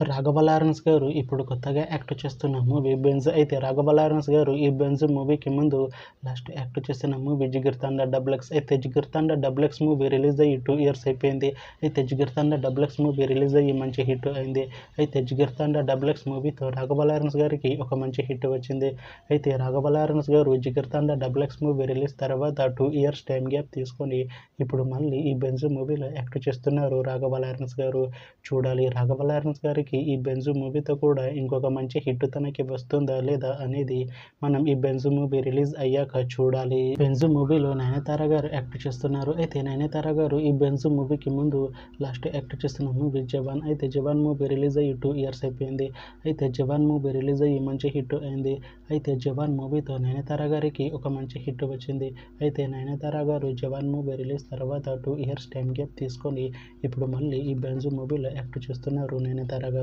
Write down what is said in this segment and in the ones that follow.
Raghava Lawrence గారు ఇప్పుడు కొత్తగా యాక్ట్ చేస్తున్న మూవీ 'బెంజ్'. అయితే రాఘవ లారెన్స్ గారు ఈ 'బెంజ్' మూవీకి ముందు లాస్ట్ యాక్ట్ చేసిన మూవీ 'జిగర్తండ డబుల్ ఎక్స్'. అయితే 'Jigarthanda double X' movie release అయ్యి 2 ఇయర్స్ అయిపోయింది. అయితే 'Jigarthanda double X' movie release అయ్యి మంచి హిట్ అయింది. అయితే 'జిగర్తండ డబుల్ ఎక్స్' మూవీతో రాఘవ లారెన్స్ గారికి ఒక మంచి హిట్ వచ్చింది. అయితే రాఘవ లారెన్స్ గారు 'Jigarthanda double X' movie release తర్వాత 2 ఇయర్స్ టైం గ్యాప్ తీసుకొని ఇప్పుడు మళ్ళీ ఈ 'బెంజ్' మూవీలో యాక్ట్ చేస్తున్నారు రాఘవ లారెన్స్ గారు. చూడాలి రాఘవ లారెన్స్ గారికి ఈ 'బెంజ్' మూవీతో కూడా ఇంకొక మంచి హిట్ తనకి వస్తుందా లేదా అనేది మనం ఈ 'బెంజ్' మూవీ రిలీజ్ అయ్యాక చూడాలి. 'బెంజ్' మూవీలో నయనతార గారు యాక్ట్ చేస్తున్నారు. అయితే నయనతార గారు ఈ 'బెంజ్' మూవీకి ముందు లాస్ట్ యాక్ట్ చేస్తున్న మూవీ 'జవాన్'. అయితే 'జవాన్' మూవీ రిలీజ్ అయ్యి 2 ఇయర్స్ అయిపోయింది. అయితే 'జవాన్' మూవీ రిలీజ్ అయ్యి మంచి హిట్ అయింది. అయితే 'జవాన్' మూవీతో నయనతార గారికి ఒక మంచి హిట్ వచ్చింది. అయితే నయనతార గారు 'జవాన్' మూవీ రిలీజ్ తర్వాత 2 ఇయర్స్ టైం గ్యాప్ తీసుకొని ఇప్పుడు మళ్ళీ ఈ 'బెంజ్' మూవీలో యాక్ట్ చేస్తున్నారు నయనతార గారు.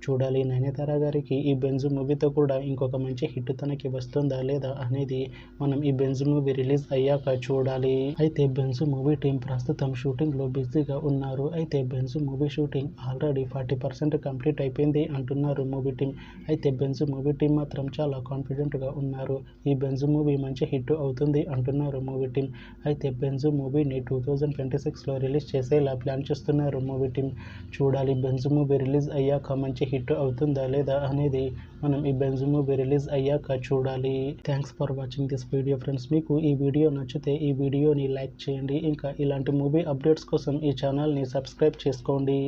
చూడాలి నయనతార గారికి ఈ 'బెంజ్' మూవీతో కూడా ఇంకొక మంచి హిట్ తనకి వస్తుందా లేదా అనేది మనం ఈ 'బెంజ్' మూవీ రిలీజ్ అయ్యాక చూడాలి. అయితే 'బెంజ్' మూవీ టీం ప్రస్తుతం షూటింగ్లో బిజీగా ఉన్నారు. అయితే 'Benz' movie shooting already 40% complete అయిపోయింది అంటున్నారు మూవీ టీం. అయితే 'బెంజ్' మూవీ టీం మాత్రం చాలా కాన్ఫిడెంట్గా ఉన్నారు. ఈ 'బెంజ్' మూవీ మంచి హిట్ అవుతుంది అంటున్నారు మూవీ టీం. అయితే 'బెంజ్' మూవీని 2026లో రిలీజ్ చేసేలా ప్లాన్ చేస్తున్నారు మూవీ టీం. చూడాలి 'బెంజ్' మూవీ రిలీజ్ అయ్యాక మంచి హిట్ అవుతుందా లేదా అనేది మనం ఈ 'బెంజ్' మూవీ రిలీజ్ అయ్యాక చూడాలి. Thanks for watching this video friends. మీకు ఈ వీడియో నచ్చితే ఈ వీడియోని లైక్ చేయండి. ఇంకా ఇలాంటి మూవీ అప్డేట్స్ కోసం ఈ ఛానల్ని సబ్స్క్రైబ్ చేసుకోండి.